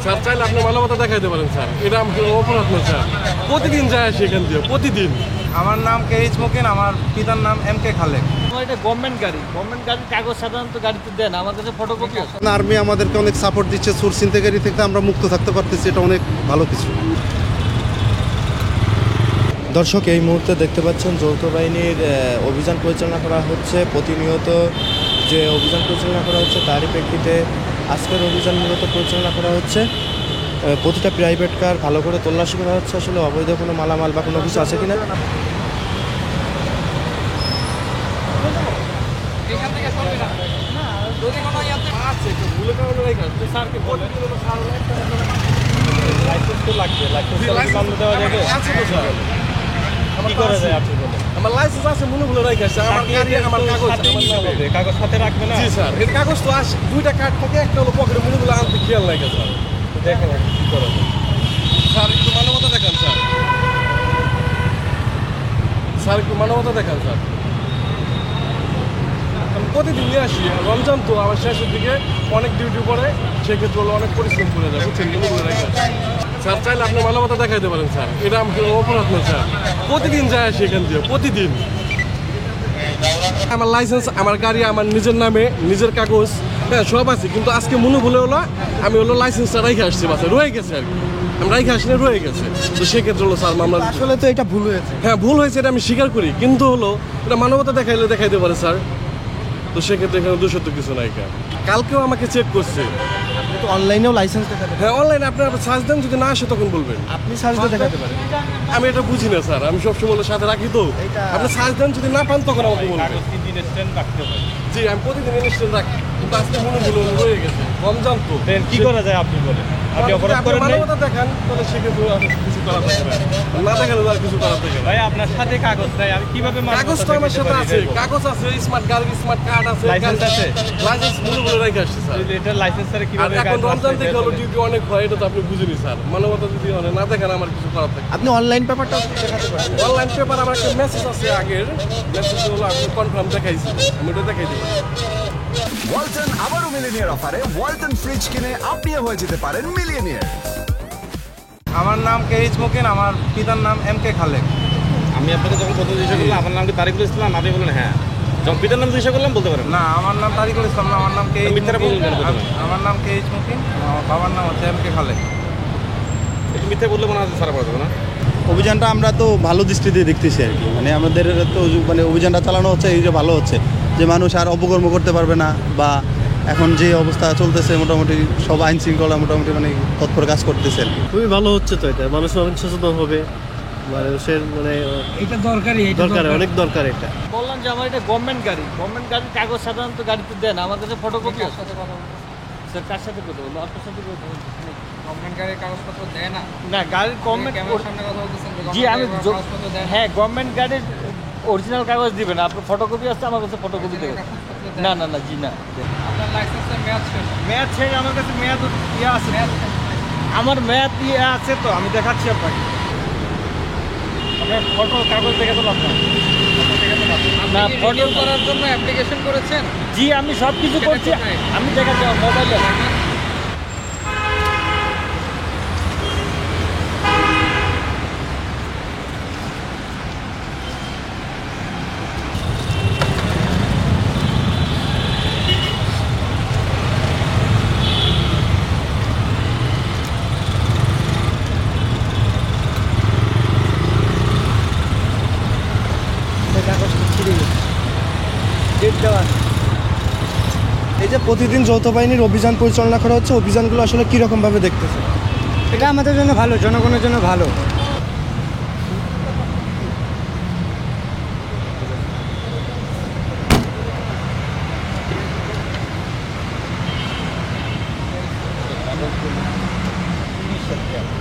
Sir চাইলে আপনি মানবতা দেখাইতে পারেন স্যার, এটা আমাদের অপরাধ না স্যার। প্রতিদিন যায় আসি এখান দিয়ে, প্রতিদিন। আমার নাম কেইচ মুকিন, আমার পিতার নাম MK খালেক। আমার এটা গভর্নমেন্ট গাড়ির কাগজ সাধারণত গাড়িতে দেন, আমার কাছে ফটোকপি আছে। আর্মি আমাদেরকে অনেক সাপোর্ট দিচ্ছে, চোর ছিনতাইকারী থেকে আমরা মুক্ত থাকতে পারতেছি, এটা অনেক ভালো কিছু। দর্শক, এই মুহূর্তে দেখতে পাচ্ছেন যৌথ বাহিনীর অভিযান পরিচালনা করা হচ্ছে। প্রতিনিয়ত যে অভিযান পরিচালনা করা হচ্ছে তারই প্রেক্ষিতে আজকের অভিযান মূলত পরিচালনা করা হচ্ছে। প্রতিটা প্রাইভেট কার ভালো করে তল্লাশি করা হচ্ছে, আসলে অবৈধ কোনো মালামাল বা কোনো কিছু আছে কিনা। আমার লাইসেন্স আছে, মনে ভুলে রেখে আসছে। আমার গাড়ি, আমার কাগজ সাথে রাখবে না? জি স্যার, এর কাগজ তো আসে, দুইটা কার্ড থাকে, একটা হলো পকেটে, মনে ভুলে আনতে খেয়াল লাগে স্যার। দেখেন কি করা যায় স্যার, একটু মানবতা দেখান স্যার। স্যার একটু মানবতা দেখান স্যার। আমি প্রতিদিন নিয়ে আসি, রমজান তো আমার শেষের দিকে অনেক ডিউটি পড়ে, সেক্ষেত্রে হলো অনেক পরিশ্রম করে যায়, বুঝছেন? মনে ভুলে রেখে আসছে। স্যার চাইলে আপনি মানবতা দেখাইতে পারেন স্যার, এটা আমাদের অপরাধ না স্যার। প্রতিদিন যায় আসি এখান দিয়ে, প্রতিদিন। আমার লাইসেন্স, আমার গাড়ি, আমার নিজের নামে, নিজের কাগজ, হ্যাঁ সব আছে, কিন্তু আজকে মনে ভুলে হলো আমি হলো লাইসেন্সটা রেখে আসছি, বাসে রয়ে গেছে আর কি। আমি রেখে আসলে রয়ে গেছে, তো সেক্ষেত্রে হলো স্যার মামলা। আসলে তো এটা ভুল হয়েছে। হ্যাঁ ভুল হয়েছে, এটা আমি স্বীকার করি, কিন্তু হলো এটা মানবতা দেখাইতে পারে স্যার, তো সেক্ষেত্রে এখানে দোষত্ব কিছু নাই। কালকেও আমাকে চেক করছে। আপনি তো অনলাইনেও লাইসেন্স দেখাতে পারেন। হ্যাঁ অনলাইনে আপনার সার্চ দেন, যদি না আসে তখন বলবেন। আপনি সার্চ দিয়ে দেখাতে পারেন। আমি এটা বুঝি না স্যার, আমি সবসময় সাথে রাখি, তো আপনি সার্চ দেন, যদি না পান তখন আমাকে বলবেন। জি আমি প্রতিদিন ইনস্ট্যান্ট রাখি, কিন্তু আজকে মনে ভুল রয়ে গেছে, রমজান তো। কি করা যায় আপনি বলেন? আপনি অপরাধ আপনি করেন নাই? মানবতা দেখান, তাহলে সেক্ষেত্রে আর কিছু করার থাকে না, না দেখালে আর কিছু করার থাকে না। ভাই আপনার সাথে কাগজ নাই, আমি কিভাবে কাগজ তো আমার সাথে আছে, কাগজ আছে, স্মার্ট গাড়ি, স্মার্ট কার্ড আছে, লাইসেন্স আছে? লাইসেন্স মনে ভুলে রেখে আসছে স্যার। এটা লাইসেন্স ছাড়া আর কিভাবে এখন রমজান থেকে হলো ডিউটি অনেক হয়, এটা তো আপনি বুঝিনি স্যার। মানবতা যদি না দেখেন, আমার কিছু করার থাকে। আপনি অনলাইন পেপারটাও দেখাতে পারেন। অনলাইন পেপার আমার একটা মেসেজ আছে, আগের মেসেজ হলো আপনি কনফার্ম দেখাইছি, আমি ওটা দেখাই দেবো। ওয়ালটন আবারও মিলিয়নিয়ার অফারে ওয়ালটন ফ্রিজ কিনে আপনিও হয়ে যেতে পারেন মিলিয়নিয়ার। আমার নাম কেইচ মুকিন, আমার পিতার নাম MK খালেক। আমি আপনাকে যখন প্রথম জিজ্ঞাসা করলাম আমার নাম কি তারিকুল ইসলাম, আপনি বললেন হ্যাঁ। যখন পিতার নাম জিজ্ঞাসা করলাম বলতে পারেন না, আমার নাম তারিকুল ইসলাম না, আমার নাম কেইচ মিথ্যাটা মুকিন। বললেন কেন প্রথমে? আমার নাম কেইচ মুকিন, আমার বাবার নাম হচ্ছে MK খালেক। একটু মিথ্যা বললে মনে হয় সারা পড়া যাবে না। অভিযানটা আমরা তো ভালো দৃষ্টিতে দেখতেছি আর কি, মানে আমাদের তো মানে অভিযানটা চালানো হচ্ছে, এই যে ভালো হচ্ছে যে মানুষ আর অপকর্ম করতে পারবে না, বা এখন যে অবস্থা চলতেছে মোটামুটি সব আইন শৃঙ্খলা মোটামুটি মানে তৎপর কাজ করতেছে আর কি। খুবই ভালো হচ্ছে তো, এটা মানুষ অনেক সচেতন হবে, মানুষের মানে এটা দরকারি, দরকার, অনেক দরকার এটা। বললাম যে আমার এটা গভর্নমেন্ট গাড়ির কাগজ সাধারণত গাড়িতে দেন, আমার কাছে ফটোকপি আছে। স্যার কার সাথে কথা বলবো? আপনার সাথে কথা বলবো। গভর্নমেন্ট গাড়ির কাগজপত্র দেয় না? না, গাড়ির গভর্নমেন্ট, সামনে কথা বলতেছেন, জি আমি হ্যাঁ গভর্নমেন্ট গাড়ির অরিজিনাল কাগজ দিবেন, আপনার ফটোকপি আছে, আমার কাছে ফটোকপি দেবেন। না না না, জি না। আপনার লাইসেন্সের মেয়াদ শেষ। মেয়াদ শেষ, আমার কাছে মেয়াদ ইয়ে আছে, আমার মেয়াদ ইয়ে আছে, তো আমি দেখাচ্ছি আপনাকে। আপনার ফটো কাগজ দেখে তো আপনার না, ফটো করার জন্য অ্যাপ্লিকেশন করেছেন? জি আমি সব কিছু করছি, আমি দেখাচ্ছি আমার মোবাইলে। এই যে প্রতিদিন যৌথ বাহিনীর অভিযান পরিচালনা করা হচ্ছে, অভিযানগুলো আসলে কীরকমভাবে দেখতেছে? এটা আমাদের জন্য ভালো, জনগণের জন্য ভালো।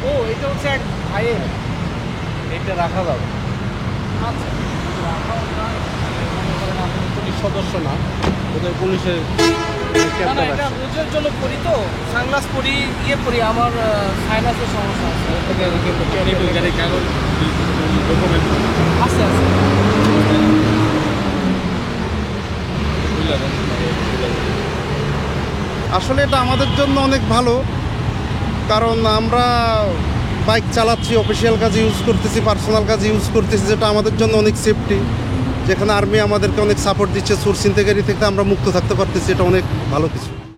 ও এটা হচ্ছে এক ভাইয়ের, এটা রাখা যাবে। আচ্ছা পুলিশ সদস্য না, ওদের পুলিশের না, এটা রোজের জন্য পড়ি, তো সানগ্লাস পরি, ইয়ে পরি, আমার সাইনাসের সমস্যা আছে। আছে আছে। আসলে এটা আমাদের জন্য অনেক ভালো, কারণ আমরা বাইক চালাচ্ছি, অফিসিয়াল কাজে ইউজ করতেছি, পার্সোনাল কাজে ইউজ করতেছি, যেটা আমাদের জন্য অনেক সেফটি। যেখানে আর্মি আমাদেরকে অনেক সাপোর্ট দিচ্ছে, সোর্স ইন্টিগ্রিটি থেকে আমরা মুক্ত থাকতে পারতেছি, এটা অনেক ভালো কিছু।